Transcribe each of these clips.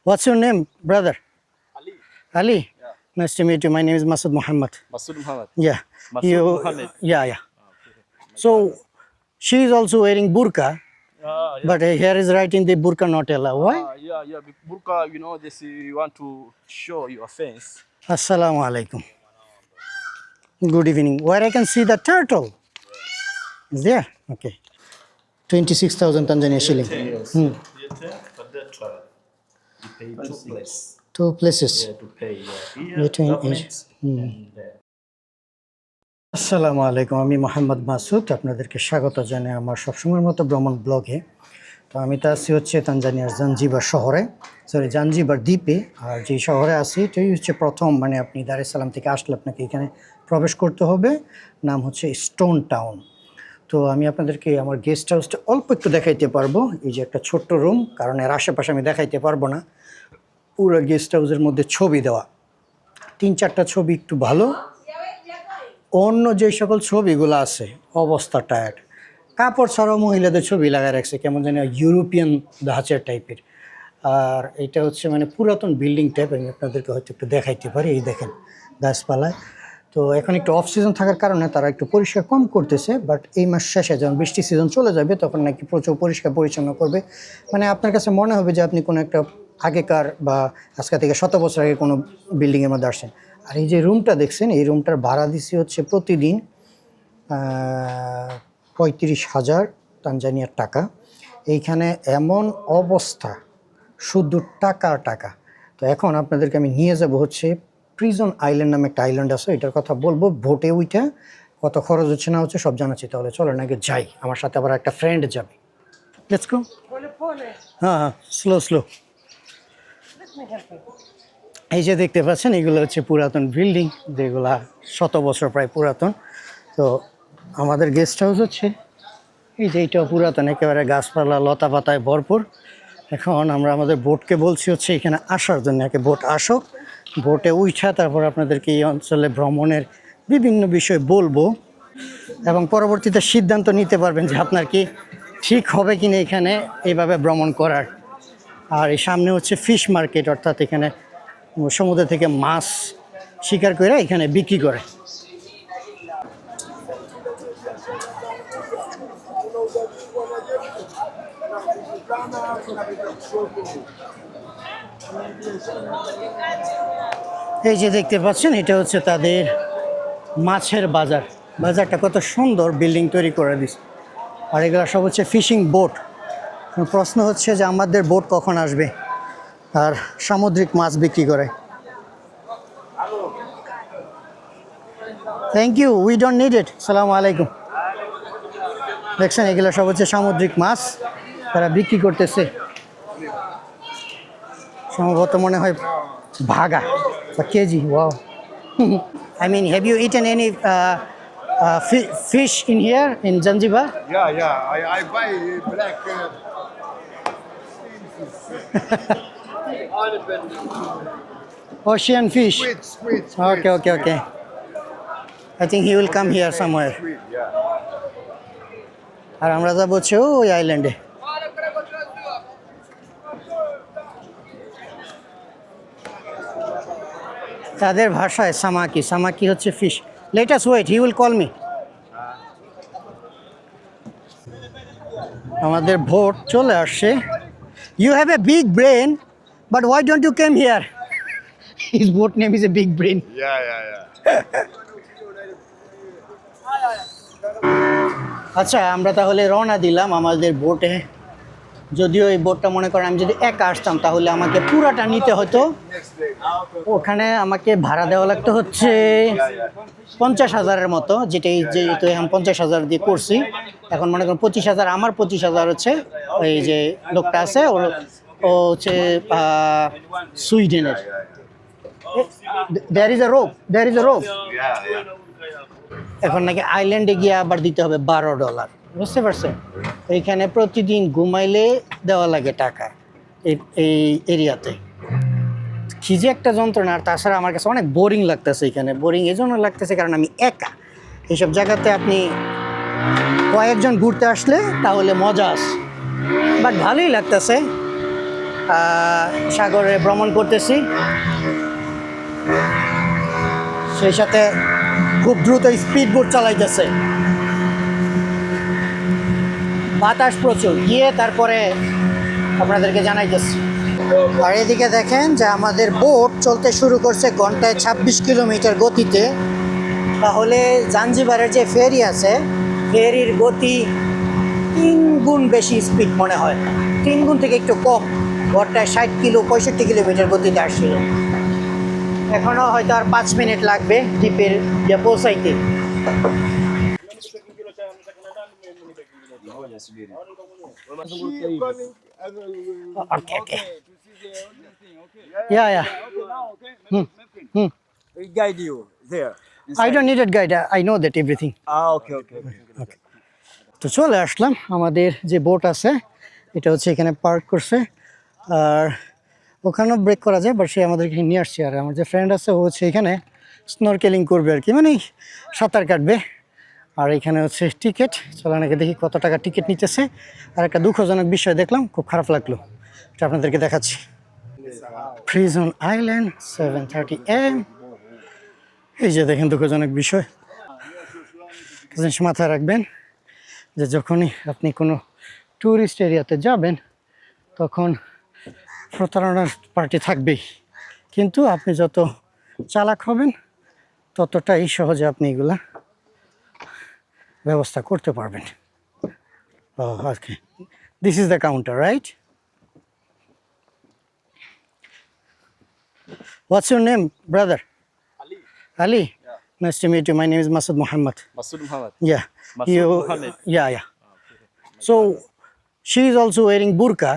What's your name, brother? Ali. Ali? Yeah. Nice to meet you. My name is Masud Muhammad. Masud Muhammad. Yeah. Masud Muhammad. Yeah. So she is also wearing burqa, Yeah. but here is writing the burqa not allowed. Why? Yeah. Burqa, this you want to show your face. Assalamu alaikum. Good evening. Where I can see the turtle? Is there? Okay. 26,000 Tanzania shilling. Yes. Hmm. But that you pay two places. Two places. To pay. Here, Between government, and there. আসসালামু আলাইকুম, আমি মোহাম্মদ মাসুদ, আপনাদেরকে স্বাগত জানাই আমার সবসময়ের মতো ভ্রমণ ব্লগে। তো আমি তো আছি হচ্ছে তানজানিয়ার জাঞ্জিবার শহরে, জাঞ্জিবার দ্বীপে। আর যে শহরে আছি এটাই হচ্ছে প্রথম, মানে আপনি দার এস সালাম থেকে আসলে আপনাকে এখানে প্রবেশ করতে হবে। নাম হচ্ছে স্টোন টাউন। তো আমি আপনাদেরকে আমার গেস্ট হাউসটা অল্প একটু দেখাইতে পারবো। এই যে একটা ছোট্ট রুম, কারণ এর আশেপাশে আমি দেখাইতে পারবো না। পুরো গেস্ট হাউসের মধ্যে ছবি দেওয়া, 3-4টা ছবি একটু ভালো, অন্য যে সকল ছবিগুলো আছে অবস্থা টায়ার্ড। কাপড় ছাড়াও মহিলাদের ছবি লাগায় রাখছে, কেমন জানি ইউরোপিয়ান ধাঁচের টাইপের। আর এটা হচ্ছে মানে পুরাতন বিল্ডিং টাইপ। আমি আপনাদেরকে হয়তো একটু দেখাইতে পারি। এই দেখেন গাছপালায়। তো এখন একটু অফ সিজন থাকার কারণে তারা একটু পরিষ্কার কম করতেছে, বাট এই মাস শেষে যখন বৃষ্টি সিজন চলে যাবে তখন নাকি প্রচুর পরিষ্কার পরিচ্ছন্ন করবে। মানে আপনার কাছে মনে হবে যে আপনি কোনো একটা আগেকার বা আজকে থেকে 100 বছর আগে কোনো বিল্ডিংয়ের মধ্যে আসছেন। আর এই যে রুমটা দেখছেন, এই রুমটার ভাড়া দিছি হচ্ছে প্রতিদিন 35,000 তানজানিয়ার টাকা। এইখানে এমন অবস্থা, শুধু টাকা। তো এখন আপনাদেরকে আমি নিয়ে যাব হচ্ছে প্রিজন আইল্যান্ড নামে একটা আইল্যান্ড আছে, এটার কথা বলবো। ভোটে উইটা কত খরচ হচ্ছে না হচ্ছে সব জানাচ্ছি। তাহলে চলো নাকি যাই, আমার সাথে আবার একটা ফ্রেন্ড যাবে। Let's go. হ্যাঁ, স্লো। এই যে দেখতে পাচ্ছেন, এগুলো হচ্ছে পুরাতন বিল্ডিং, যেগুলা 100 বছর প্রায় পুরাতন। তো আমাদের গেস্ট হাউস হচ্ছে এই যে এইটাও পুরাতন, একেবারে গাছপালা লতা পাতায় ভরপুর। এখন আমরা আমাদের বোটকে বলছি হচ্ছে এখানে আসার জন্য, একে বোট আসো, বোটে উঠা তারপর আপনাদেরকে এই অঞ্চলে ভ্রমণের বিভিন্ন বিষয় বলবো এবং পরবর্তীতে সিদ্ধান্ত নিতে পারবেন যে আপনার কি ঠিক হবে কিনা এখানে এইভাবে ভ্রমণ করার। আর এই সামনে হচ্ছে ফিশ মার্কেট, অর্থাৎ এখানে সমুদ্র থেকে মাছ শিকার করে এখানে বিক্রি করে। এই যে দেখতে পাচ্ছেন, এটা হচ্ছে তাদের মাছের বাজার। বাজারটা কত সুন্দর বিল্ডিং তৈরি করে দিচ্ছে। আর এগুলো সব হচ্ছে ফিশিং বোট। প্রশ্ন হচ্ছে যে আমাদের বোট কখন আসবে আর সামুদ্রিক মাছ বিক্রি করে। Thank you, we don't need it. সালামু আলাইকুম। দেখছেন, এগুলো সব হচ্ছে সামুদ্রিক মাছ, তারা বিক্রি করতেছে। সম্ভবত মনে হয় ভাগা বা KG. Wow. I mean, have you eaten any fish in here in Zanzibar? Yeah. I buy black. Ocean fish. Squid. Okay. I think he will come here somewhere. Squid, yeah. আর আমরা যাবো হচ্ছে ওই আইল্যান্ডে। তাদের ভাষায় সামাকি হচ্ছে fish. Let us wait, he will call me. আমাদের ভোট চলে আসছে। You have a big brain, but why don't you came here? His boat name is a big brain. আচ্ছা, আমরা তাহলে রওনা দিলাম আমাদের বোটে। যদিও এই বোটটা মনে করেন আমি যদি একা আসতাম তাহলে আমাকে পুরাটা নিতে হতো। ওখানে আমাকে ভাড়া দেওয়া লাগতো হচ্ছে 50,000-এর মতো, যেহেতু এখন 50,000 দিয়ে করছি। এখন মনে করেন 25,000 আমার, 25,000 হচ্ছে ওই যে লোকটা আছে ও হচ্ছে সুইডেনের। There is a rope. এখন নাকি আইল্যান্ডে গিয়ে আবার দিতে হবে $12, বুঝতে পারছেন? এইখানে প্রতিদিন ঘুমাইলে দেওয়া লাগে টাকা এই এরিয়াতে। কি যে একটা যন্ত্রণা। আর তাছাড়া আমার কাছে অনেক বোরিং লাগতেছে এখানে। বোরিং এই জন্য লাগতেছে কারণ আমি একা। এইসব জায়গাতে আপনি কয়েকজন ঘুরতে আসলে তাহলে মজা আছে, বাট ভালোই লাগতেছে। সাগরে ভ্রমণ করতেছি, সেই সাথে খুব দ্রুত স্পিড বোট চালাইতেছে, বাতাস প্রচুর, গিয়ে তারপরে আপনাদেরকে জানাইতেছি। আর এদিকে দেখেন যে আমাদের বোট চলতে শুরু করছে ঘন্টায় 26 কিলোমিটার গতিতে। তাহলে জাঞ্জিবারের যে ফেরি আছে, ফেরির গতি 3 গুণ বেশি স্পিড মনে হয়, 3 গুণ থেকে একটু কম, ঘন্টায় 65 কিলোমিটার গতিতে আসছিল। এখনও হয়তো আর 5 মিনিট লাগবে দ্বীপের যে পৌঁছাইতে। Okay, okay. Yeah. We guide you there. I don't need a guide. I know that everything. Okay. তো চলে আসলাম, আমাদের যে বোট আছে এটা হচ্ছে এখানে পার্ক করছে, আর ওখানেও ব্রেক করা যায়, বাট সে আমাদেরকে নিয়ে আসছে। আর আমার যে ফ্রেন্ড আছে ও হচ্ছে এখানে স্নরকেলিং করবে আর কি, মানে সাঁতার কাটবে। আর এখানে হচ্ছে টিকিট, চলেন আগে দেখি কত টাকা টিকিট নিতেছে। আর একটা দুঃখজনক বিষয় দেখলাম, খুব খারাপ লাগলো, এটা আপনাদেরকে দেখাচ্ছি। Prison island 7:30 AM। এই যে দেখেন দুঃখজনক বিষয়, জিনিস মাথায় রাখবেন যে যখনই আপনি কোনো ট্যুরিস্ট এরিয়াতে যাবেন তখন প্রতারণার পার্টি থাকবেই, কিন্তু আপনি যত চালাক হবেন ততটাই সহজে আপনি এগুলা ব্যবস্থা করতে পারবেন। Okay, this is the counter, right? What's your name, brother? Ali. Ali? Nice to meet you. My name is Masood Muhammad. Masood Muhammad. Yeah. Masood Muhammad. Yeah. So she is also wearing burqa,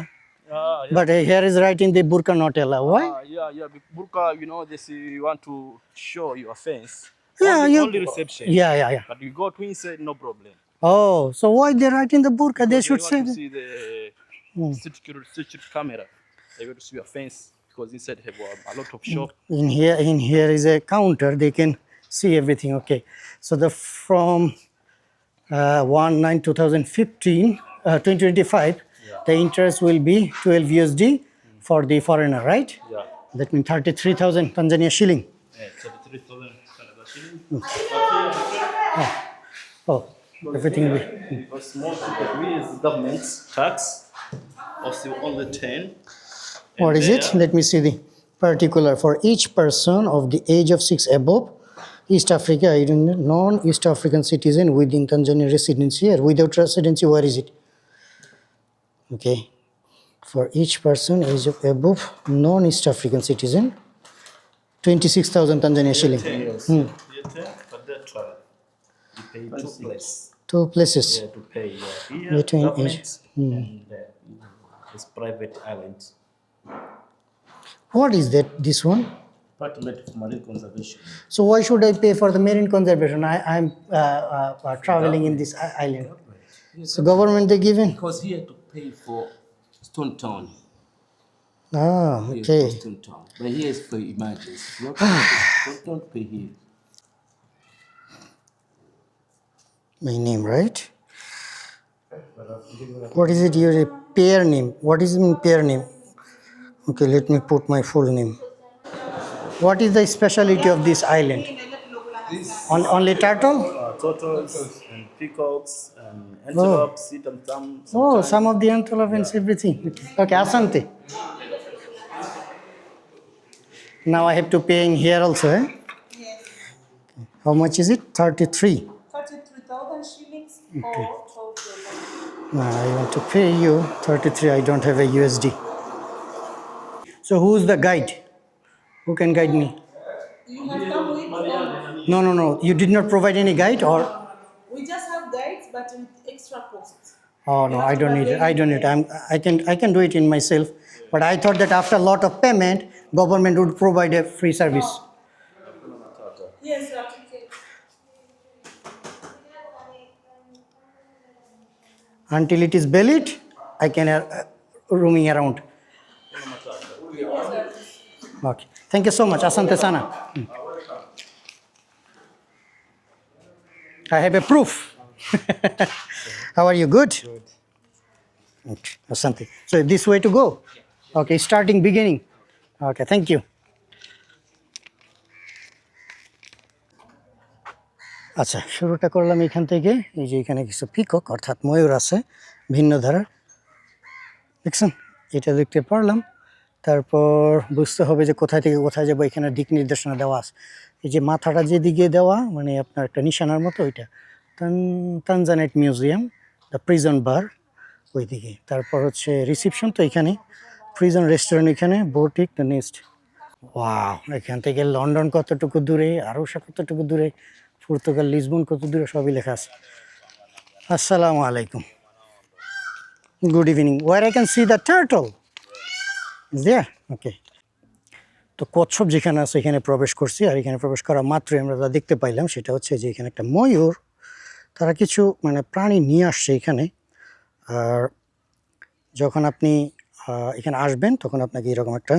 but here is writing the burqa not allowed. Why? Yeah. Burqa, this you want to show your face. Yeah, Only reception. Yeah. But you go to inside, no problem. Oh, so why they write in the burqa? They should want say to that. see the security camera. They want to see your face because inside have a lot of shop. In here is a counter. They can see everything. Okay. So from 1/9/2015, 2025, the interest will be 12 USD for the foreigner, right? Yeah. That means 33,000 Tanzania shilling. 33,000 Canada shilling. Oh, everything will be. Because small ticket we is government's tax, also only 10. What is it? Let me see the particular. For each person of the age of 6 above, East Africa, I don't know, non-East African citizen within Tanzania residency or without residency, where is it? Okay. For each person age of above, non-East African citizen, 26,000 Tanzania shilling. Yes. But that travel. You pay two places. Two places. Yeah, to pay. Here, Between government and this private island. What is that? This one? Department of Marine Conservation. So why should I pay for the marine conservation? I'm traveling in this island. So government they given? Because he had to pay for Stone Town. Ah, He okay. has for Stone Town. But he has for emergency. Don't pay here. My name, right? What is it? Your pair name. What is in pair name? Okay, let me put my full name. What is the specialty of this island? Only turtle? Turtles and peacocks and antelopes, see them Oh, some of the antelope and everything. Okay, asante. Now I have to pay in here also, eh? Yes. How much is it? 33. 33,000 shillings or $12. Now I want to pay you 33. I don't have a USD. So who's the guide? Who can guide me? You have come with No. You did not provide any guide, or? we just have guides but with extra costs. Oh no, I don't need it. I can do it in myself. But I thought that after a lot of payment, government would provide a free service. Yes, that's okay. Until it is valid, I can roaming around. Okay. Thank you so much. Asante sana. I have a proof. How are you? Good? Okay. Asante. So this way to go? Okay, starting beginning. Okay, thank you. আচ্ছা, শুরুটা করলাম এখান থেকে। এই যে এখানে কিছু peacock অর্থাৎ ময়ূর আছে ভিন্ন ধারার, দেখছেন? এটা দেখতে পারলাম। তারপর বুঝতে হবে যে কোথায় থেকে কোথায় যাবো, এখানে দিক নির্দেশনা দেওয়া আছে। এই যে মাথাটা যেদিকে দেওয়া মানে আপনার একটা নিশানার মতো, ওইটা তানজানাইট মিউজিয়াম, দ্য প্রিজন বার ওইদিকে। তারপর হচ্ছে রিসিপশন তো এখানে, প্রিজন রেস্টুরেন্ট এখানে, বোটিক দ্য নেস্ট। ওয়াও, এখান থেকে লন্ডন কতটুকু দূরে, আরও কতটুকু দূরে, পর্তুগাল লিসবন কত দূরে, সবই লেখা আছে। আসসালামু আলাইকুম, good evening. Where I can see the turtle is there. Okay, তো কচ্ছপ যেখানে আছে এখানে প্রবেশ করছি। আর এখানে প্রবেশ করা মাত্রই আমরা যা দেখতে পাইলাম সেটা হচ্ছে যে এখানে একটা ময়ূর, তারা কিছু মানে প্রাণী নিয়ে আসছে এখানে। আর যখন আপনি এখানে আসবেন তখন আপনাকে এরকম একটা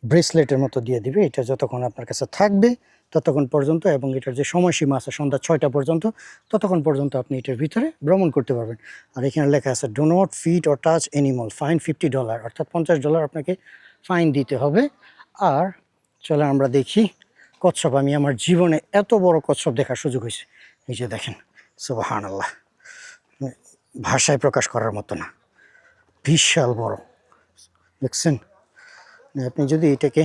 ব্রেসলেটের মতো দিয়ে দিবে। এটা যতক্ষণ আপনার কাছে থাকবে ততক্ষণ পর্যন্ত, এবং এটার যে সময়সীমা আছে সন্ধ্যা 6টা পর্যন্ত, ততক্ষণ পর্যন্ত আপনি এটার ভিতরে ভ্রমণ করতে পারবেন। আর এখানে লেখা আছে do not feed or touch animal, fine $50, অর্থাৎ $50 আপনাকে ফাইন দিতে হবে। আর চলে আমরা দেখি কচ্ছপ। আমি আমার জীবনে এত বড় কচ্ছপ দেখার সুযোগ হয়েছে। এই যে দেখেন, সুবহানাল্লাহ, ভাষায় প্রকাশ করার মতো না, বিশাল বড়, দেখছেন? আপনি যদি এটাকে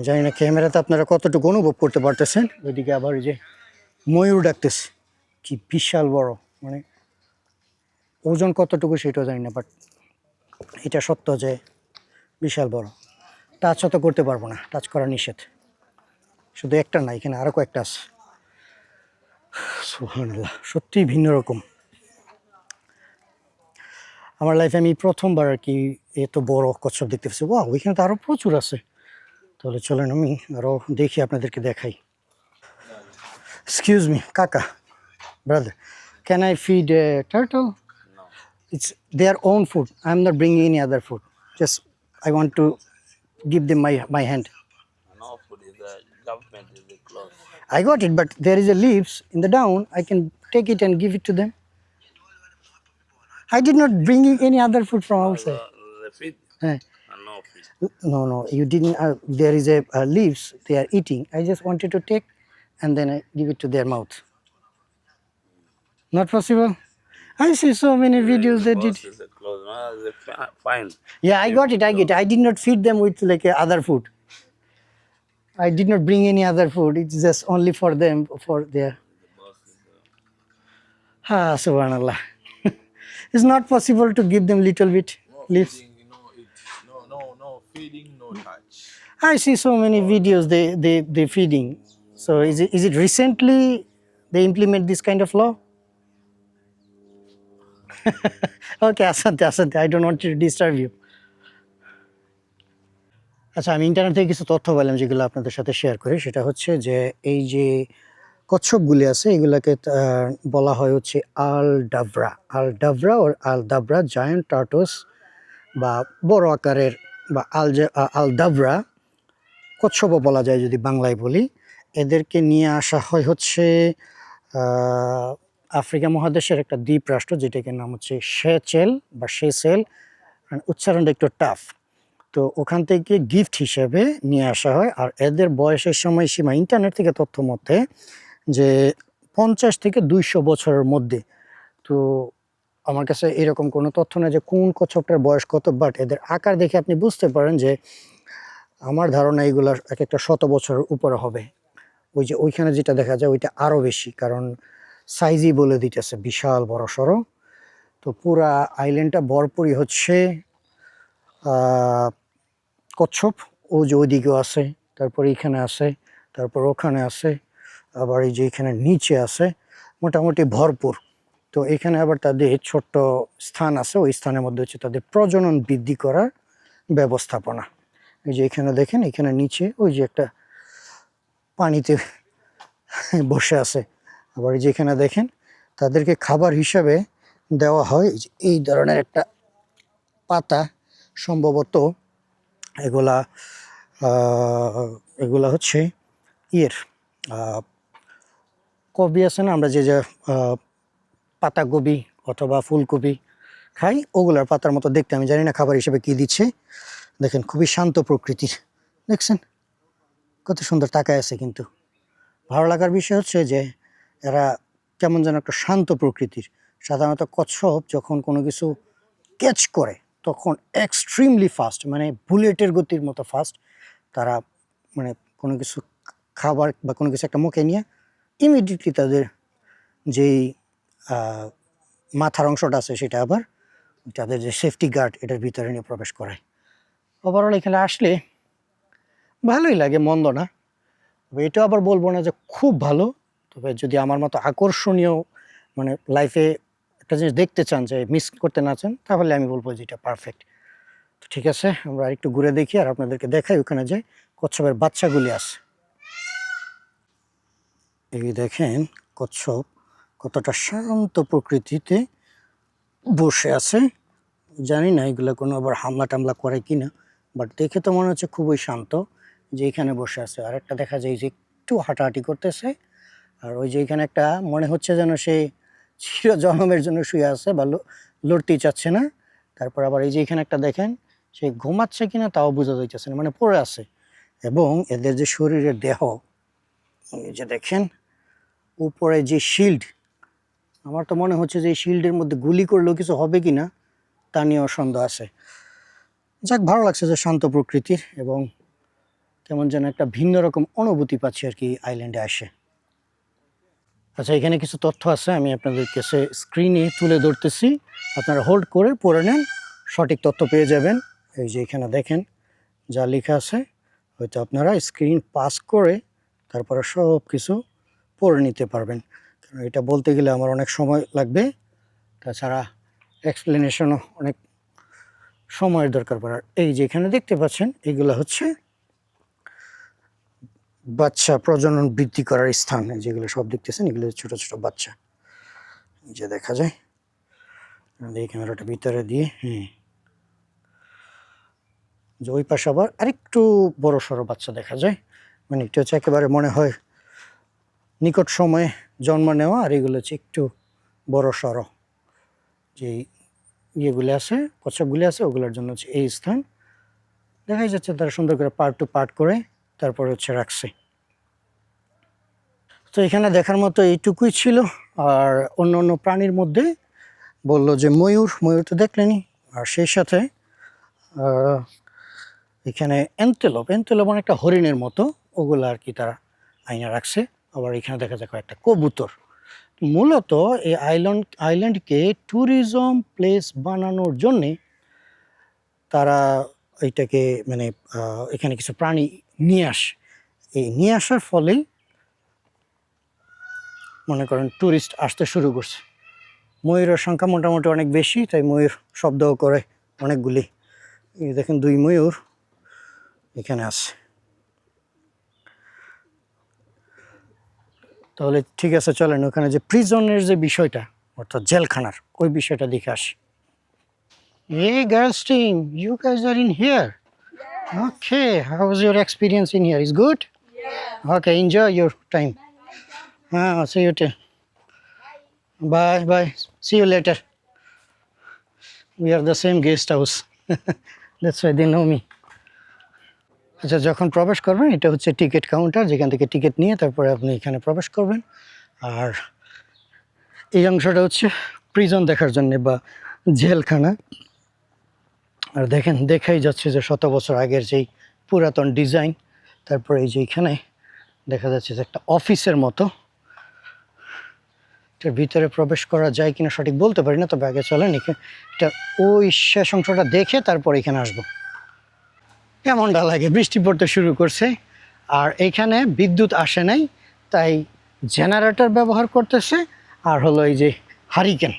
জানি না ক্যামেরাতে আপনারা কতটুকু অনুভব করতে পারতেছেন। ওইদিকে আবার এই যে ময়ূর ডাকতেছে, কি বিশাল বড়, মানে ওজন কতটুকু সেটাও জানি না, বাট এটা সত্য যে বিশাল বড়। টাচ তো করতে পারবো না, টাচ করা নিষেধ। শুধু একটা না, এখানে আরও কয়েকটা আছে। সুবহানাল্লাহ, সত্যিই ভিন্ন রকম। আমার লাইফে আমি প্রথমবার আর কি এত বড় কচ্ছপ দেখতে পাচ্ছি। ওয়াও, ওইখানে তো আরও প্রচুর আছে। তাহলে চলেন আমি আরও দেখি, আপনাদেরকে দেখাই। এক্সকিউজ মি কাকা, brother, can I feed a turtle? No. It's their own food. I'm not bringing any other food. Just I want to give them my hand. No food is the government is the close. I got it, but there is a leaves in the down. I can take it and give it to them. I did not bring any other food from outside. The feed? Eh. No feed. No, you didn't. There is a leaves they are eating. I just wanted to take, and then I give it to their mouth. Not possible. I see so many videos they did. Boss is the close. No, the fine. Yeah, I got it. I did not feed them with like other food. I did not bring any other food. It's just only for them, for their. Subhanallah. It's not possible to give them little bit leaves. No feeding, no touch. I see so many videos they feeding. So is it recently they implement this kind of law? Okay, asante. I don't want to disturb you. আচ্ছা, আমি internet থেকে কিছু তথ্য পেলাম যেগুলো আপনাদের সাথে share করি। সেটা হচ্ছে যে এই যে কচ্ছপগুলি আছে এগুলাকে বলা হয় হচ্ছে আলডাভরা ওর আলদাভরা জায়ান্ট টার্টস, বা বড় আকারের, বা আলদাভরা কচ্ছপও বলা যায় যদি বাংলায় বলি। এদেরকে নিয়ে আসা হয় হচ্ছে আফ্রিকা মহাদেশের একটা দ্বীপ রাষ্ট্র, যেটাকে নাম হচ্ছে শেচেল বা শেসেল, উচ্চারণটা একটু টাফ। তো ওখান থেকে গিফট হিসেবে নিয়ে আসা হয়। আর এদের বয়সের সময়সীমা ইন্টারনেট থেকে তথ্য মতে যে 50 থেকে 200 বছরের মধ্যে। তো আমার কাছে এরকম কোনো তথ্য নেই যে কোন কচ্ছপটার বয়স কত, বাট এদের আকার দেখে আপনি বুঝতে পারেন যে আমার ধারণা এগুলো এক একটা 100 বছরের উপরে হবে। ওই যে ওইখানে যেটা দেখা যায় ওইটা আরও বেশি, কারণ সাইজই বলে দিতেছে বিশাল বড় সড়ো। তো পুরা আইল্যান্ডটা ভরপুরই হচ্ছে কচ্ছপ। ও যে ওইদিকেও আছে, তারপর এখানে আছে, তারপর ওখানে আছে, আবার এই যে এখানে নিচে আছে, মোটামুটি ভরপুর। তো এখানে আবার তাদের ছোট্ট স্থান আছে, ওই স্থানের মধ্যে হচ্ছে তাদের প্রজনন বৃদ্ধি করার ব্যবস্থাপনা। এই যে এখানে দেখেন, এখানে নিচে ওই যে একটা পানিতে বসে আছে। আবার এই যে এখানে দেখেন তাদেরকে খাবার হিসাবে দেওয়া হয় এই ধরনের একটা পাতা, সম্ভবত এগুলা হচ্ছে কবি আছে না, আমরা যে পাতাকপি অথবা ফুলকপি খাই, ওগুলার পাতার মতো দেখতে। আমি জানি না খাবার হিসেবে কি দিচ্ছে। দেখেন খুবই শান্ত প্রকৃতির, দেখছেন কত সুন্দর তাকায় আছে। কিন্তু ভালো লাগার বিষয় হচ্ছে যে এরা কেমন যেন একটা শান্ত প্রকৃতির। সাধারণত কচ্ছপ যখন কোনো কিছু ক্যাচ করে তখন এক্সট্রিমলি ফাস্ট, মানে বুলেটের গতির মতো ফাস্ট। তারা মানে কোনো কিছু খাবার বা কোনো কিছু একটা মুখে নিয়ে ইমিডিয়েটলি তাদের যেই মাথার অংশটা আছে সেটা আবার তাদের যে সেফটি গার্ড এটার ভিতরে নিয়ে প্রবেশ করায়। ওভারঅল এখানে আসলে ভালোই লাগে, মন্দ না। তবে এটা আবার বলবো না যে খুব ভালো। তবে যদি আমার মতো আকর্ষণীয় মানে লাইফে একটা জিনিস দেখতে চান, যে মিস করতে না চান, তাহলে আমি বলবো যে এটা পারফেক্ট। তো ঠিক আছে, আমরা একটু ঘুরে দেখি আর আপনাদেরকে দেখাই ওখানে যে কচ্ছপের বাচ্চাগুলি আছে। এই দেখেন কচ্ছপ কতটা শান্ত প্রকৃতিতে বসে আছে। জানি না এগুলো কোনো আবার হামলা টামলা করে কি না, বাট দেখে তো মনে হচ্ছে খুবই শান্ত যে এখানে বসে আছে। আর একটা দেখা যায় যে একটু হাঁটাহাঁটি করতেছে। আর ওই যে এখানে একটা মনে হচ্ছে যেন সে চির জন্মের জন্য শুয়ে আছে বা লড়তেই চাচ্ছে না। তারপর আবার এই যে এখানে একটা দেখেন সে ঘুমাচ্ছে কিনা তাও বোঝা যাইতেছে না, মানে পড়ে আছে। এবং এদের যে শরীরের দেহ, এই যে দেখেন উপরে যে শিল্ড, আমার তো মনে হচ্ছে যে এই শিল্ডের মধ্যে গুলি করলেও কিছু হবে কি না তা নিয়েও সন্দেহ আছে। যাক, ভালো লাগছে যে শান্ত প্রকৃতির, এবং কেমন যেন একটা ভিন্ন রকম অনুভূতি পাচ্ছি আর কি আইল্যান্ডে আসে। আচ্ছা, এখানে কিছু তথ্য আছে, আমি আপনাদের কাছে স্ক্রিনে তুলে ধরতেছি, আপনারা হোল্ড করে পড়ে নেন, সঠিক তথ্য পেয়ে যাবেন। এই যে এখানে দেখেন যা লেখা আছে, হয়তো আপনারা স্ক্রিন পাস করে তারপরে সব কিছু পড়ে নিতে পারবেন। কারণ এটা বলতে গেলে আমার অনেক সময় লাগবে, তাছাড়া এক্সপ্লেনেশনও অনেক সময়ের দরকার পড়ার। এই যে এখানে দেখতে পাচ্ছেন এগুলো হচ্ছে বাচ্চা প্রজনন বৃদ্ধি করার স্থান। যেগুলো সব দেখতেছেন এগুলো ছোট ছোট বাচ্চা, এই যে দেখা যায়। এই ক্যামেরাটা ভিতরে দিয়ে, যে ওই পাশে আবার আরেকটু বড় সড়ো বাচ্চা দেখা যায়, মানে এটা হচ্ছে একেবারে মনে হয় নিকট সময়ে জন্ম নেওয়া, আর এগুলো হচ্ছে একটু বড় সড়ো যে ইয়েগুলি আছে, কচ্ছপগুলি আছে, ওগুলোর জন্য হচ্ছে এই স্থান। দেখাই যাচ্ছে তারা সুন্দর করে পার্ট টু পার্ট করে তারপরে হচ্ছে রাখছে। তো এখানে দেখার মতো এইটুকুই ছিল। আর অন্য অন্য প্রাণীর মধ্যে বললো যে ময়ূর তো দেখলেনি, আর সেই সাথে এখানে অ্যান্টেলোপ অনেকটা হরিণের মতো, ওগুলো আর কি তারা আইনা রাখছে। আবার এখানে দেখা যায় একটা কবুতর। মূলত এই আইল্যান্ডকে ট্যুরিজম প্লেস বানানোর জন্যে তারা এইটাকে মানে এখানে কিছু প্রাণী নিয়ে আসে। এই নিয়ে আসার ফলেই মনে করেন ট্যুরিস্ট আসতে শুরু করছে। ময়ূরের সংখ্যা মোটামুটি অনেক বেশি, তাই ময়ূর শব্দও করে অনেকগুলি। এই দেখেন 2 ময়ূর এখানে আছে। তাহলে ঠিক আছে, চলেন ওখানে যে প্রিজনের যে বিষয়টা, অর্থাৎ জেলখানার ওই বিষয়টা দেখে আসি। Hey girls team, you guys are in here? Yeah. Okay, how was your experience in here? Is good? Yeah. Okay, enjoy your time. See you too. Bye. See you later. We are the same guest house. That's why they know me. আচ্ছা, যখন প্রবেশ করবেন এটা হচ্ছে ticket counter, যেখান থেকে ticket নিয়ে তারপরে আপনি এখানে প্রবেশ করবেন। আর এই অংশটা হচ্ছে প্রিজন দেখার জন্য বা জেলখানা। আর দেখেন দেখাই যাচ্ছে যে শত বছর আগের যেই পুরাতন ডিজাইন। তারপরে এই যে এখানে দেখা যাচ্ছে যে একটা অফিসের মতো। এটার ভিতরে প্রবেশ করা যায় কিনা সঠিক বলতে পারি না, তবে আগে চলেন এটা ওই শেষ অংশটা দেখে তারপর এখানে আসবো। কেমনটা লাগে, বৃষ্টি পড়তে শুরু করছে, আর এইখানে বিদ্যুৎ আসে নাই, তাই জেনারেটর ব্যবহার করতেছে। আর হলো এই যে হারিকেন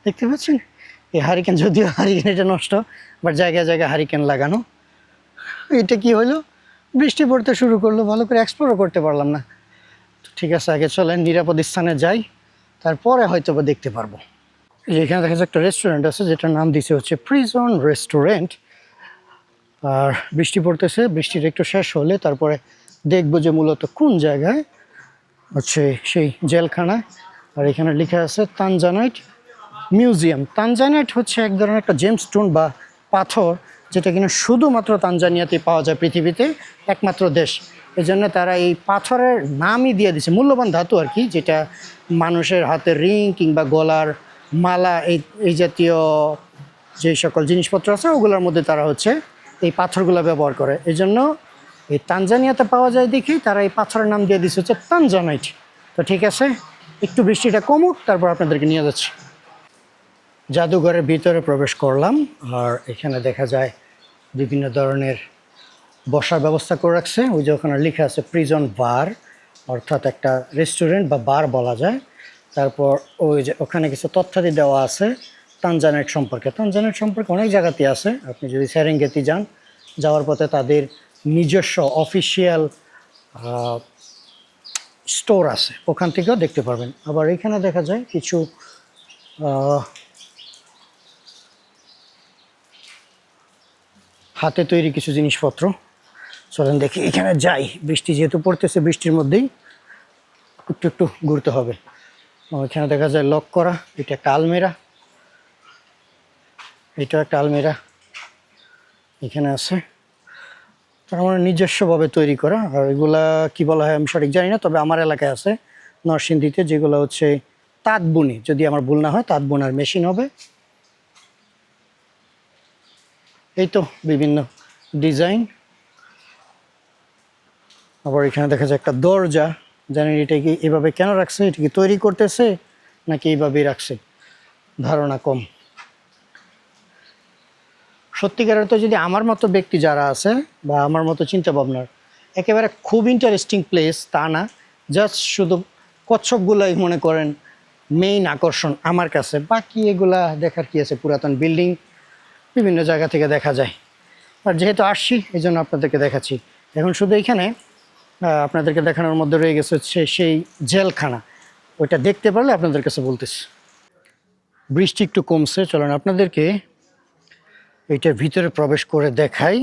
দেখতে পাচ্ছেন, এই হারিকেন, যদিও হারিকেন এটা নষ্ট, বাট জায়গায় জায়গায় হারিকেন লাগানো। এটা কি হলো, বৃষ্টি পড়তে শুরু করলো, ভালো করে এক্সপ্লোরও করতে পারলাম না। ঠিক আছে, আগে চলেন নিরাপদ স্থানে যাই, তারপরে হয়তো বা দেখতে পারবো। এখানে দেখা যাচ্ছে একটা রেস্টুরেন্ট আছে, যেটার নাম দিছে হচ্ছে প্রিজন রেস্টুরেন্ট। আর বৃষ্টি পড়তেছে, বৃষ্টিটা একটু শেষ হলে তারপরে দেখবো যে মূলত কোন জায়গায় হচ্ছে সেই জেলখানা। আর এখানে লেখা আছে তানজানাইট মিউজিয়াম। তানজানিয়াট হচ্ছে এক ধরনের একটা জেমস্টোন বা পাথর, যেটা কিনা শুধুমাত্র তানজানিয়াতেই পাওয়া যায়, পৃথিবীতে একমাত্র দেশ। এই জন্য তারা এই পাথরের নামই দিয়ে দিছে, মূল্যবান ধাতু আর কি, যেটা মানুষের হাতের রিং কিংবা গলার মালা এই জাতীয় যে সকল জিনিসপত্র আছে ওগুলোর মধ্যে তারা হচ্ছে এই পাথরগুলো ব্যবহার করে। এই জন্য এই তানজানিয়াতে পাওয়া যায় দেখেই তারা এই পাথরের নাম দিয়ে দিচ্ছে হচ্ছে তানজানাইট। তো ঠিক আছে, একটু বৃষ্টিটা কমুক, তারপর আপনাদেরকে নিয়ে যাচ্ছি। জাদুঘরের ভিতরে প্রবেশ করলাম, আর এখানে দেখা যায় বিভিন্ন ধরনের বসার ব্যবস্থা করে রাখছে। ওই যে ওখানে লেখা আছে প্রিজন বার, অর্থাৎ একটা রেস্টুরেন্ট বা বার বলা যায়। তারপর ওই যে ওখানে কিছু তথ্যাদি দেওয়া আছে তানজানিয়াট সম্পর্কে। তানজানিয়াট সম্পর্কে অনেক জায়গাতে আছে। আপনি যদি সেরেঙ্গেতি যান, যাওয়ার পথে তাদের নিজস্ব অফিসিয়াল স্টোর আছে, ওখান থেকেও দেখতে পারবেন। আবার এখানে দেখা যায় কিছু হাতে তৈরি কিছু জিনিসপত্র। চলেন দেখি, এখানে যাই। বৃষ্টি যেহেতু পড়তেছে, বৃষ্টির মধ্যেই একটু একটু ঘুরতে হবে। এখানে দেখা যায় লক করা, এটা একটা আলমিরা, এটাও একটা আলমিরা এখানে আছে। তার মানে নিজস্বভাবে তৈরি করা। আর এগুলা কি বলা হয় আমি সঠিক জানি না, তবে আমার এলাকায় আছে নরসিংদীতে, যেগুলো হচ্ছে তাঁত বুনি, যদি আমার ভুল না হয় তাঁত বোনার মেশিন হবে। এই তো বিভিন্ন ডিজাইন। আবার এখানে দেখা যায় একটা দরজা, জানেন এটা কি এভাবে কেন রাখছে, এটা কি তৈরি করতেছে নাকি এইভাবেই রাখছে, ধারণা কম। সত্যিকারের তো যদি আমার মতো ব্যক্তি যারা আছে বা আমার মতো চিন্তা ভাবনার, একেবারে খুব ইন্টারেস্টিং প্লেস তা না, জাস্ট শুধু কচ্ছপগুলাই মনে করেন মেইন আকর্ষণ আমার কাছে। বাকি এগুলা দেখার কি আছে, পুরাতন বিল্ডিং বিভিন্ন জায়গা থেকে দেখা যায়। আর যেহেতু আসছি এই জন্য আপনাদেরকে দেখাচ্ছি। এখন শুধু এইখানে আপনাদেরকে দেখানোর মধ্যে রয়ে গেছে হচ্ছে সেই জেলখানা, ওইটা দেখতে পারলে আপনাদের কাছে বলতেছি। বৃষ্টি একটু কমছে, চলেন আপনাদেরকে এইটার ভিতরে প্রবেশ করে দেখাই।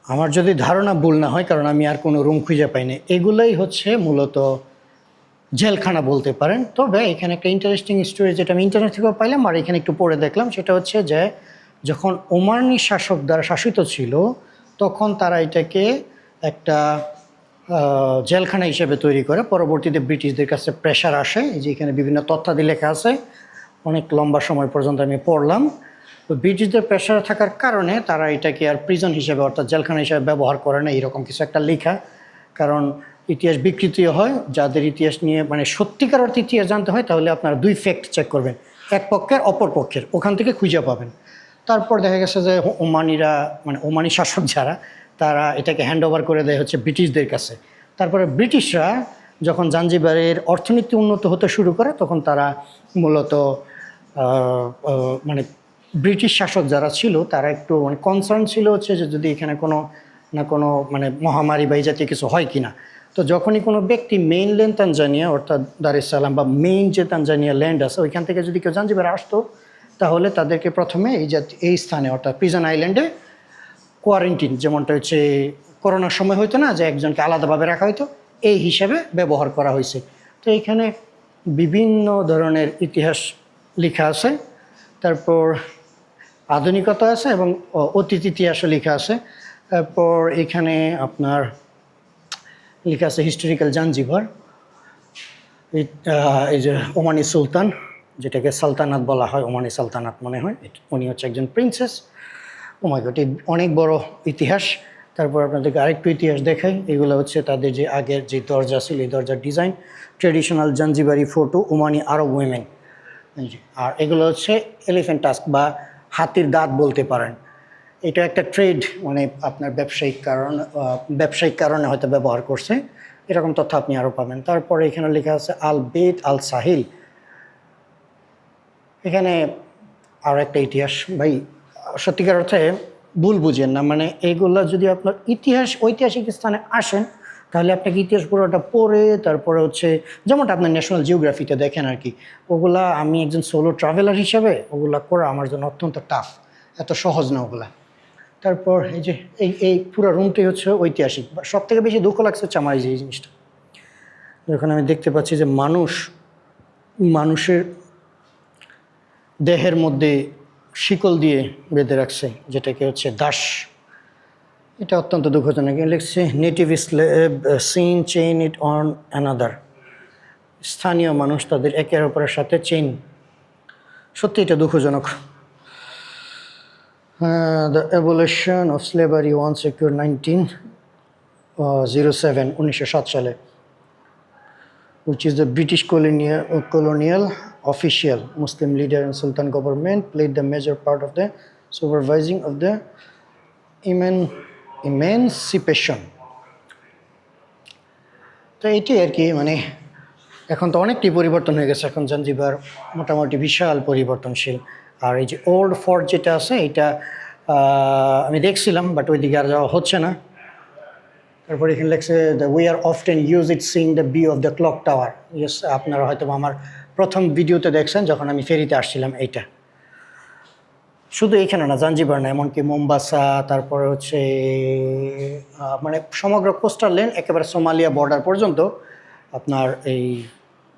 আমার যদি ধারণা ভুল না হয়, কারণ আমি আর কোনো রুম খুঁজে পাইনি, এগুলাই হচ্ছে মূলত জেলখানা বলতে পারেন। তবে এখানে একটা ইন্টারেস্টিং স্টোরি যেটা আমি ইন্টারনেট থেকেও পাইলাম আর এখানে একটু পড়ে দেখলাম, সেটা হচ্ছে যে যখন ওমানি শাসক দ্বারা শাসিত ছিল, তখন তারা এটাকে একটা জেলখানা হিসেবে তৈরি করে। পরবর্তীতে ব্রিটিশদের কাছে প্রেশার আসে, এই যে এখানে বিভিন্ন তথ্যাদি লেখা আছে, অনেক লম্বা সময় পর্যন্ত আমি পড়লাম। তো ব্রিটিশদের প্রেশার থাকার কারণে তারা এটাকে আর প্রিজন হিসেবে অর্থাৎ জেলখানা হিসেবে ব্যবহার করে না, এরকম কিছু একটা লেখা। কারণ ইতিহাস বিকৃতিও হয়, যাদের ইতিহাস নিয়ে মানে সত্যিকার অর্থে ইতিহাস জানতে হয় তাহলে আপনারা দুই ফ্যাক্ট চেক করবেন, এক পক্ষের অপর পক্ষের, ওখান থেকে খুঁজে পাবেন। তারপর দেখা গেছে যে ওমানিরা মানে ওমানি শাসক যারা, তারা এটাকে হ্যান্ড ওভার করে দেয় হচ্ছে ব্রিটিশদের কাছে। তারপরে ব্রিটিশরা যখন জাঞ্জিবারের অর্থনীতি উন্নত হতে শুরু করে, তখন তারা মূলত মানে ব্রিটিশ শাসক যারা ছিল তারা একটু মানে কনসার্ন ছিল হচ্ছে যে যদি এখানে কোনো না কোনো মানে মহামারী বা এই জাতীয় কিছু হয় কিনা। তো যখনই কোনো ব্যক্তি মেইনল্যান্ড তানজানিয়া অর্থাৎ দার এস সালাম বা মেইন যে তানজানিয়া ল্যান্ড আছে ওইখান থেকে যদি কেউ জাঞ্জিবারে আসতো, তাহলে তাদেরকে প্রথমে এই স্থানে অর্থাৎ প্রিজন আইল্যান্ডে কোয়ারেন্টিন, যেমনটা হচ্ছে করোনার সময় হইতো না যে একজনকে আলাদাভাবে রাখা হইতো, এই হিসাবে ব্যবহার করা হয়েছে। তো এইখানে বিভিন্ন ধরনের ইতিহাস লেখা আছে, তারপর আধুনিকতা আছে এবং অতীত ইতিহাসও লেখা আছে। তারপর এখানে আপনার লেখা আছে হিস্টোরিক্যাল জাঞ্জিবার। এই যে ওমানি সুলতান, যেটাকে সালতানাত বলা হয়, ওমানি সালতানাত মনে হয়, উনি হচ্ছে একজন প্রিন্সেস। ওমাই গড, অনেক বড় ইতিহাস। তারপর আপনাদেরকে আরেকটু ইতিহাস দেখাই। এগুলো হচ্ছে তাদের যে আগের যে দরজা ছিল, এই দরজার ডিজাইন, ট্রেডিশনাল জাঞ্জিবারি ফোটো ওমানি আরব উইমেন। আর এগুলো হচ্ছে এলিফ্যান্ট টাস্ক বা হাতির দাঁত বলতে পারেন। এটা একটা ট্রেড, মানে আপনার ব্যবসায়িক কারণে হয়তো ব্যবহার করছে, এরকম তথ্য আপনি আরও পাবেন। তারপরে এখানে লেখা আছে আল বেত আল সাহিল। এখানে আরও একটা ইতিহাস, ভাই সত্যিকার অর্থে ভুল বুঝেন না, মানে এইগুলো যদি আপনার ঐতিহাসিক স্থানে আসেন তাহলে আপনাকে ইতিহাস পুরোটা পড়ে তারপরে হচ্ছে যেমনটা আপনার ন্যাশনাল জিওগ্রাফিতে দেখেন আর কি, ওগুলা আমি একজন সোলো ট্রাভেলার হিসাবে ওগুলা করা আমার জন্য অত্যন্ত টাফ, এত সহজ না ওগুলা। তারপর এই যে এই পুরো রুমটাই হচ্ছে ঐতিহাসিক। সব থেকে বেশি দুঃখ লাগছে হচ্ছে আমার এই যে এই জিনিসটা, যখন আমি দেখতে পাচ্ছি যে মানুষের দেহের মধ্যে শিকল দিয়ে বেঁধে রাখছে, যেটাকে হচ্ছে দাস। এটা অত্যন্ত দুঃখজনক। লিখছে native slave seen chain it on another, স্থানীয় মানুষ তাদের একের অপরের সাথে চেইন। সত্যি এটা দুঃখজনক। The abolition of slavery once secure 1907 সালে, which is the British colonial official, Muslim leader and Sultan government played the major part of the supervising of the emancipation. তো এটাই আর কি, মানে এখন তো অনেকটি পরিবর্তন হয়ে গেছে। এখন জাঞ্জিবার মোটামুটি বিশাল পরিবর্তনশীল। আর এই যে ওল্ড ফোর্ট যেটা আছে এটা আমি দেখছিলাম, বাট ওইদিকে আর যাওয়া হচ্ছে না। তারপরে এখানে লেখছে the we are often use it Singh the view of the clock tower. Yes, আপনারা হয়তো আমার প্রথম ভিডিওতে দেখছেন যখন আমি ফেরিতে আসছিলাম। এইটা শুধু এইখানে না, জাঞ্জিবার না, এমনকি মোম্বাসা, তারপরে হচ্ছে মানে সমগ্র কোস্টাল লেন একেবারে সোমালিয়া বর্ডার পর্যন্ত আপনার এই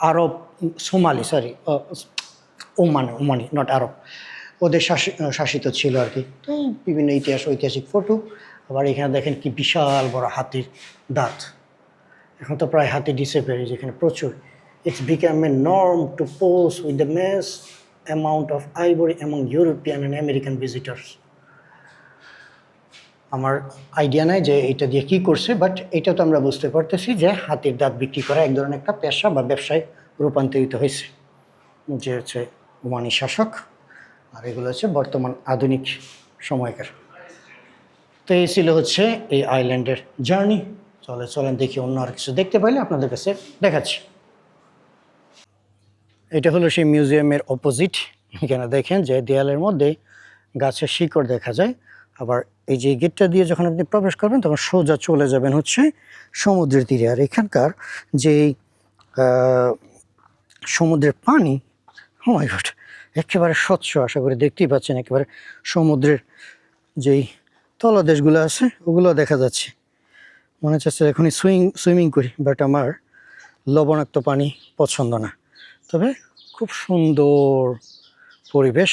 আরব ওমানি নট আরব, ওদের শাসিত ছিল আর কি। তো বিভিন্ন ঐতিহাসিক ফটো। আবার এখানে দেখেন কি বিশাল বড় হাতির দাঁত। এখন তো প্রায় হাতি ডিসঅ্যাপিয়ার, যেখানে প্রচুর। It's become a norm to pose with the mass amount of ivory among European and American visitors. আমার আইডিয়া নাই যে এটা দিয়ে কী করছে, বাট এটা তো আমরা বুঝতে পারতেছি যে হাতির দাঁত বিক্রি করা এক ধরনের একটা পেশা বা ব্যবসায় রূপান্তরিত হয়েছে। যে হচ্ছে ওমানি শাসক, আর এগুলো হচ্ছে বর্তমান আধুনিক সময়কার। তো এই ছিল হচ্ছে এই আইল্যান্ডের জার্নি। চলেন দেখি অন্য আর কিছু দেখতে পাইলে আপনাদের কাছে দেখাচ্ছি। এটা হলো সেই মিউজিয়ামের অপোজিট। এখানে দেখেন যে দেয়ালের মধ্যে গাছের শিকড় দেখা যায়। আবার এই যে গেটটা দিয়ে যখন আপনি প্রবেশ করবেন তখন সোজা চলে যাবেন হচ্ছে সমুদ্রের তীরে। আর এখানকার যে সমুদ্রের পানি, ও মাই গড, একেবারে স্বচ্ছ। আশা করি দেখতেই পাচ্ছেন, একেবারে সমুদ্রের যেই তলদেশগুলো আছে ওগুলো দেখা যাচ্ছে। মনে হচ্ছে এখনই সুইমিং করি, বাট আমার লবণাক্ত পানি পছন্দ না। তবে খুব সুন্দর পরিবেশ।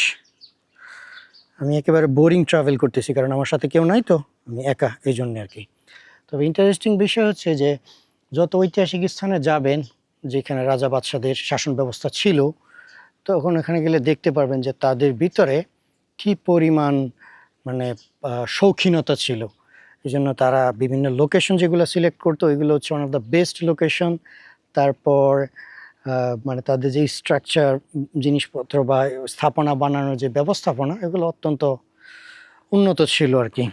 আমি একেবারে বোরিং ট্রাভেল করতেছি, কারণ আমার সাথে কেউ নাই, তো আমি একা, এই জন্যে আর কি। তবে ইন্টারেস্টিং বিষয় হচ্ছে যে যত ঐতিহাসিক স্থানে যাবেন যেখানে রাজা বাদশাদের শাসন ব্যবস্থা ছিল, তখন এখানে গেলে দেখতে পারবেন যে তাদের ভিতরে কী পরিমাণ মানে শৌখিনতা ছিল। এই জন্য তারা বিভিন্ন লোকেশন যেগুলো সিলেক্ট করতো ওইগুলো হচ্ছে one of the best location. তারপর মানে তাদের যে স্ট্রাকচার, জিনিসপত্র বা স্থাপনা বানানোর যে ব্যবস্থাপনা, এগুলো অত্যন্ত উন্নত ছিল আর কি।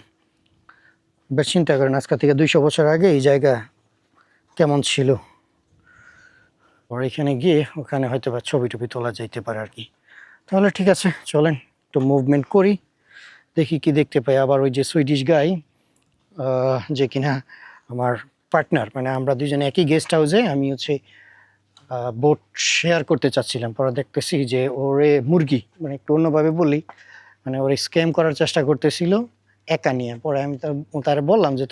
বেশ চিন্তা করেন আজকে থেকে 200 বছর আগে এই জায়গা কেমন ছিল। আর এখানে গিয়ে ওখানে হয়তো বা ছবি টবি তোলা যাইতে পারে আর কি। তাহলে ঠিক আছে, চলেন একটু মুভমেন্ট করি, দেখি কি দেখতে পাই। আবার ওই যে সুইডিশ গাই যে কিনা আমার পার্টনার, মানে আমরা দুজনে একই গেস্ট হাউসে, আমি হচ্ছে বোট শেয়ার করতে চাচ্ছিলাম। পরে দেখতেছি যে ওরে মুরগি, মানে একটু অন্যভাবে বলি, মানে ওরে স্ক্যাম করার চেষ্টা করতেছিল একা নিয়ে। পরে আমি তার বললাম যে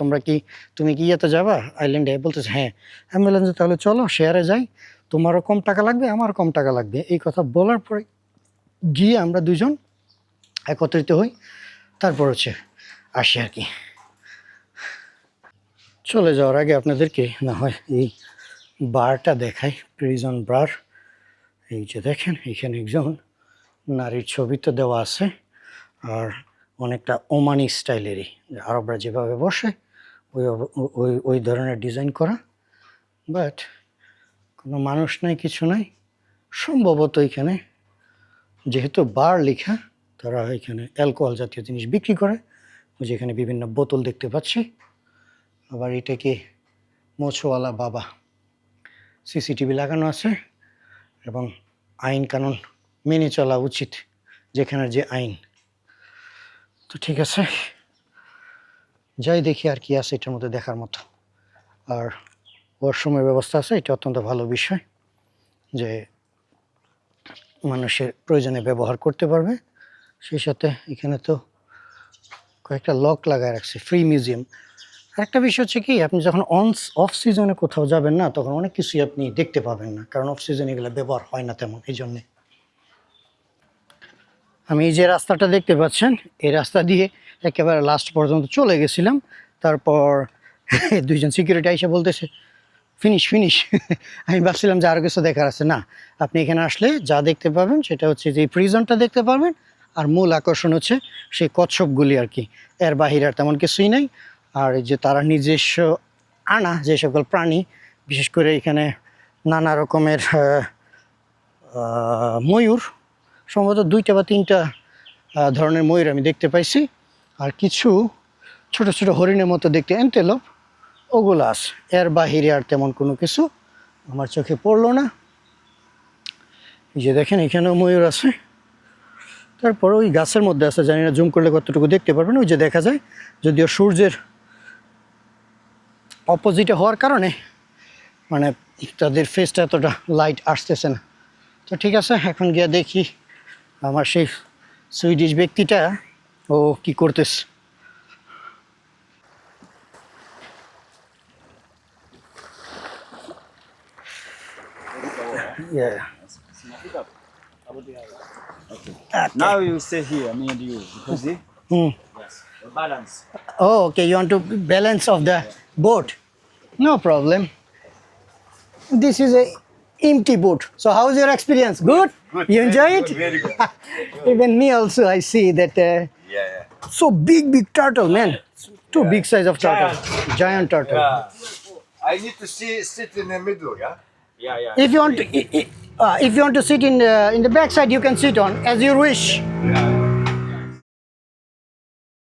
তুমি কি ইয়েতে যাবা আইল্যান্ডে? বলতেছে হ্যাঁ। আমি বললাম যে তাহলে চলো শেয়ারে যাই, তোমারও কম টাকা লাগবে, আমারও কম টাকা লাগবে। এই কথা বলার পরে গিয়ে আমরা দুজন একত্রিত হই, তারপর হচ্ছে আসি আর কি। চলে যাওয়ার আগে আপনাদেরকে না হয় এই বারটা দেখাই, প্রিজন বার। এই যে দেখেন এখানে একজন নারীর ছবি তো দেওয়া আছে, আর অনেকটা ওমানি স্টাইলেরই, আরবরা যেভাবে বসে ওই ধরনের ডিজাইন করা। বাট কোনো মানুষ নাই, কিছু নাই। সম্ভবত এখানে যেহেতু বার লেখা, তারা এখানে অ্যালকোহল জাতীয় জিনিস বিক্রি করে। ওই যে এখানে বিভিন্ন বোতল দেখতে পাচ্ছি। আবার এটাকে মোছোওয়ালা বাবা, সিসিটিভি লাগানো আছে এবং আইন কানুন মেনে চলা উচিত, যেখানে যে আইন। তো ঠিক আছে, যাই দেখি আর কি আছে এটার মধ্যে দেখার মতো। আর ওয়াশরুমের ব্যবস্থা আছে, এটা অত্যন্ত ভালো বিষয় যে মানুষের প্রয়োজনে ব্যবহার করতে পারবে। সেই সাথে এখানে তো কয়েকটা লক লাগায় রাখছে, ফ্রি মিউজিয়াম। আরেকটা বিষয় হচ্ছে কি, আপনি যখন অফ সিজনে কোথাও যাবেন না, তখন অনেক কিছুই আপনি দেখতে পাবেন না, কারণ অফ সিজনে এগুলো ব্যবহার হয় না তেমন, এই জন্যে। আমি এই যে রাস্তাটা দেখতে পাচ্ছেন, এই রাস্তা দিয়ে একেবারে লাস্ট পর্যন্ত চলে গেছিলাম। তারপর দুইজন সিকিউরিটি এসে বলতেছে ফিনিশ ফিনিশ। আমি ভাবছিলাম যে আরও কিছু দেখার আছে, না, আপনি এখানে আসলে যা দেখতে পাবেন সেটা হচ্ছে যে প্রিজনটা দেখতে পারবেন, আর মূল আকর্ষণ হচ্ছে সেই কচ্ছপগুলি আর কি, এর বাহিরে আর তেমন কিছুই নেই। আর এই যে তারা নিজস্ব আনা যে সকল প্রাণী, বিশেষ করে এখানে নানা রকমের ময়ূর, সম্ভবত 2টা বা 3টা ধরনের ময়ূর আমি দেখতে পাইছি, আর কিছু ছোট ছোট হরিণের মতো দেখতে অ্যান্টেলোপ, ওগুলো আছে। এর বাহিরে আর তেমন কোনো কিছু আমার চোখে পড়লো না। এই যে দেখেন এখানেও ময়ূর আছে। তারপর ওই গাছের মধ্যে আছে, জানি না জুম করলে কতটুকু দেখতে পারবেন, ওই যে দেখা যায়, যদিও সূর্যের অপোজিটে হওয়ার কারণে মানে তাদের ফেসটা এতটা লাইট আসতেছে না। তো ঠিক আছে, এখন গিয়ে দেখি আমার সেই সুইডিশ ব্যক্তিটা ও কি করতেছে। Yeah. Now you stay here, me and you, because the Hmm. the balance. Oh, okay. You want to balance of the boat? No problem. This is a empty boat. So how is your experience? Good? You enjoy it? Very good. Even me also, I see that Yeah. so big turtle, man. Too big size of turtle. Giant turtle. I need to sit in the middle, yeah? Yeah. If you want to, if you want to sit in the backside, you can sit on as you wish. Yeah,